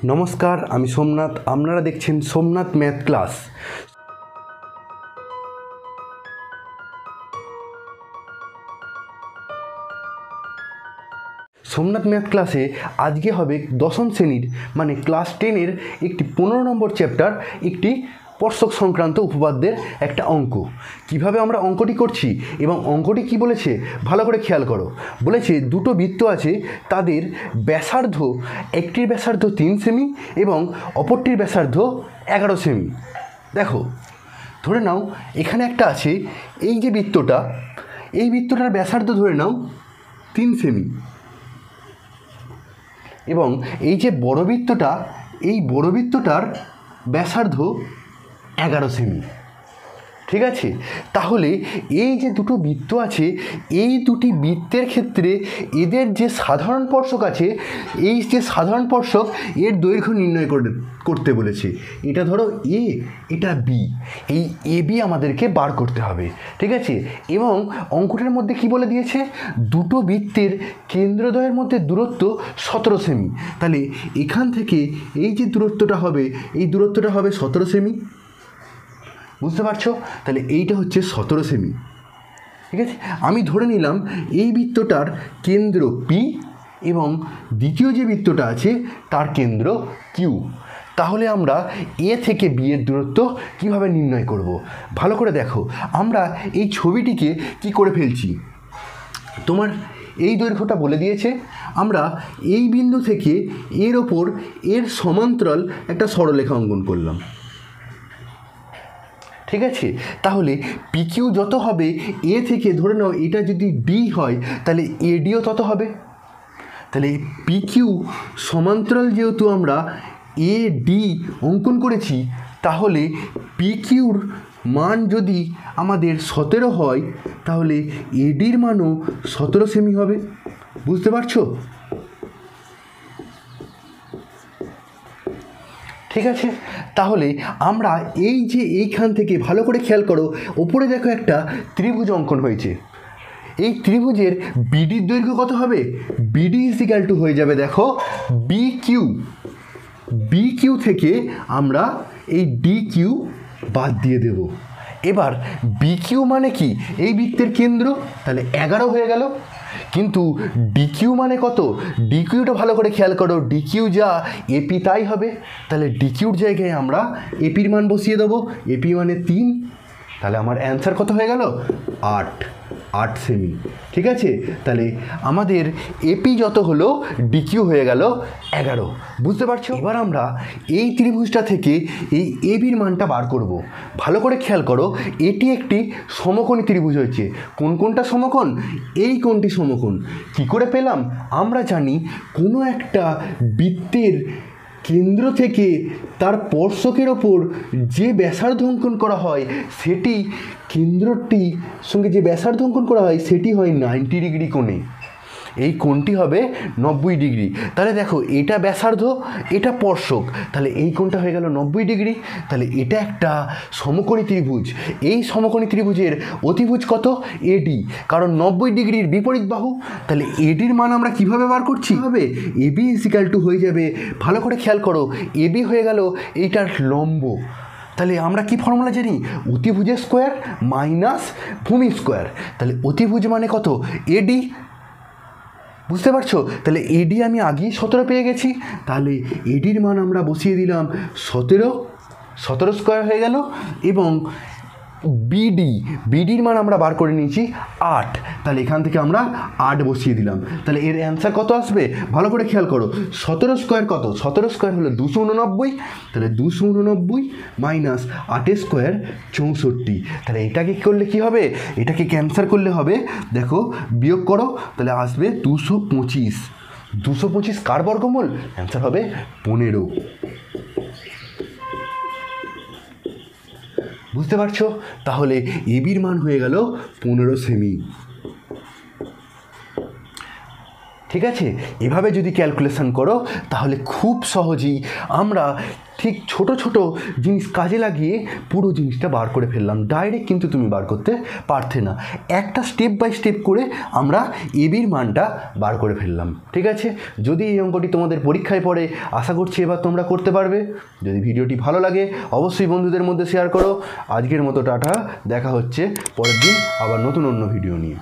নমস্কার, আমি সোমনাথ। আপনারা দেখছেন Somnath math class. Somnath math ক্লাসে আজকে হবে দশম শ্রেণীর মানে ক্লাস 10-এর একটি 15 নম্বর চ্যাপ্টার, একটি স্পর্শক সংক্রান্ত উপপাদ্যের একটা অঙ্ক। কিভাবে আমরা অঙ্কটি করছি এবং অঙ্কটি কি বলেছে ভালো করে খেয়াল করো। বলেছে দুটো বৃত্ত আছে, তাদের ব্যাসার্ধ, একটির ব্যাসার্ধ 3 সেমি এবং অপরটির ব্যাসার্ধ 11 সেমি। দেখো, ধরে নাও এখানে একটা আছে, এই যে বৃত্তটা, এই বৃত্তটার ব্যাসার্ধ ধরে নাও 3 সেমি এবং এই যে বড় বৃত্তটা, এই বড় বৃত্তটার ব্যাসার্ধ 11 সেমি। ঠিক আছে, তাহলে এই যে দুটো বৃত্ত আছে, এই দুটি বৃত্তের ক্ষেত্রে এদের যে সাধারণ স্পর্শক আছে, এই যে সাধারণ স্পর্শক এর দৈর্ঘ্য নির্ণয় করতে বলেছে। এটা ধরো এ, এটা বি, এই এ বি আমাদেরকে বার করতে হবে। ঠিক আছে, এবং অঙ্কটার মধ্যে কি বলে দিয়েছে, দুটো বৃত্তের কেন্দ্রদ্বয়ের মধ্যে দূরত্ব 17 সেমি। তাহলে এখান থেকে এই যে দূরত্বটা হবে, এই দূরত্বটা হবে 17 সেমি। বুঝতে পারছো? তাহলে এইটা হচ্ছে 17 সেমি। ঠিক আছে, আমি ধরে নিলাম এই বৃত্তটার কেন্দ্র পি এবং দ্বিতীয় যে বৃত্তটা আছে তার কেন্দ্র কিউ। তাহলে আমরা এ থেকে বি এর দূরত্ব কিভাবে নির্ণয় করব? ভালো করে দেখো, আমরা এই ছবিটিকে কি করে ফেলছি। তোমার এই দৈর্ঘ্যটা বলে দিয়েছে, আমরা এই বিন্দু থেকে এর ওপর এর সমান্তরাল একটা সরলরেখা অঙ্কন করলাম। ঠিক আছে, তাহলে পিকিউ যত হবে, এ থেকে ধরে নাও এটা যদি ডি হয় তাহলে এডিও তত হবে। তাহলে পিকিউ সমান্তরাল যেহেতু আমরা এ ডি অঙ্কন করেছি, তাহলে পিকিউর মান যদি আমাদের 17 হয়, তাহলে এডির মানও 17 সেমি হবে। বুঝতে পারছো? ঠিক আছে, তাহলে আমরা এই যে এইখান থেকে ভালো করে খেয়াল করো, ওপরে দেখো একটা ত্রিভুজ অঙ্কন হয়েছে। এই ত্রিভুজের বিডির দৈর্ঘ্য কত হবে? বিডি ইজিক্যাল টু হয়ে যাবে, দেখো, বি কিউ। বি কিউ থেকে আমরা এই ডি কিউ বাদ দিয়ে দেব। এবার বি কিউ মানে কি? এই বৃত্তের কেন্দ্র, তাহলে 11 হয়ে গেল। কিন্তু ডিকিউ মানে কত? ডিকিউটা ভালো করে খেয়াল করো, ডিকিউ যা এপি তাই হবে। তাহলে ডিকিউর জায়গায় আমরা এপির মান বসিয়ে দেবো। এপি মানে 3, তাহলে আমার অ্যান্সার কত হয়ে গেল? 8 সেমি। ঠিক আছে, তাহলে আমাদের এপি যত হলো, ডিকিউ হয়ে গেল 11। বুঝতে পারছো? এবার আমরা এই ত্রিভুজটা থেকে এই এবির মানটা বার করব। ভালো করে খেয়াল করো, এটি একটি সমকোণী ত্রিভুজ হয়েছে। কোন কোনটা সমকোণ? এই কোণটি সমকোণ। কি করে পেলাম? আমরা জানি কোনো একটা বৃত্তের কেন্দ্র থেকে তার স্পর্শকের ওপর যে ব্যাসার্ধ অঙ্কন করা হয়, সেটি কেন্দ্রটির সঙ্গে যে ব্যাসার্ধ অঙ্কন করা হয় সেটি হয় 90 ডিগ্রি কোণে। এই কোণটি হবে 90 ডিগ্রি। তাহলে দেখো, এটা ব্যাসার্ধ, এটা স্পর্শক, তাহলে এই কোণটা হয়ে গেল 90 ডিগ্রি। তাহলে এটা একটা সমকোণী ত্রিভুজ। এই সমকোণী ত্রিভুজের অতিভুজ কত? এডি, কারণ 90 ডিগ্রির বিপরীত বাহু। তাহলে এডির মান আমরা কিভাবে বার করছি? হবে এবি ইজিক্যাল টু হয়ে যাবে, ভালো করে খেয়াল করো, এবি হয়ে গেল এইটার লম্ব। তাহলে আমরা কি ফর্মুলা জানি? অতিভুজের স্কোয়ার মাইনাস ভূমি স্কোয়ার। তাহলে অতিভুজ মানে কত? এডি। বুঝতে পারছো? তাহলে এডি আমি আগেই 17 পেয়ে গেছি, তাহলে এডির মান আমরা বসিয়ে দিলাম 17 স্কোয়ার হয়ে গেল। এবং বিডির মান আমরা বার করে নিয়েছি 8, তাহলে এখান থেকে আমরা 8 বসিয়ে দিলাম। তাহলে এর অ্যান্সার কত আসবে? ভালো করে খেয়াল করো, 17 স্কোয়ার কত? 17 স্কোয়ার হলো 289, তাহলে 289 মাইনাস 8 স্কোয়ার 64। তাহলে এটাকে করলে কি হবে? এটাকে ক্যান্সেল করলে হবে, দেখো, বিয়োগ করো, তাহলে আসবে 225। 225 কার বর্গমূল? অ্যান্সার হবে 15। বুঝতে পারছো? তাহলে এবির মান হয়ে গেল 15 সেমি। ঠিক আছে, এভাবে যদি ক্যালকুলেশন করো তাহলে খুব সহজেই আমরা ঠিক ছোট ছোট জিনিস কাজে লাগিয়ে পুরো জিনিসটা বার করে ফেললাম। ডাইরেক্ট কিন্তু তুমি বার করতে পারতে না, একটা স্টেপ বাই স্টেপ করে আমরা এবির মানটা বার করে ফেললাম। ঠিক আছে, যদি এই অঙ্কটি তোমাদের পরীক্ষায় পড়ে আশা করছি এবার তোমরা করতে পারবে। যদি ভিডিওটি ভালো লাগে অবশ্যই বন্ধুদের মধ্যে শেয়ার করো। আজকের মতো টাটা, দেখা হচ্ছে পরের দিন আবার নতুন অন্য ভিডিও নিয়ে।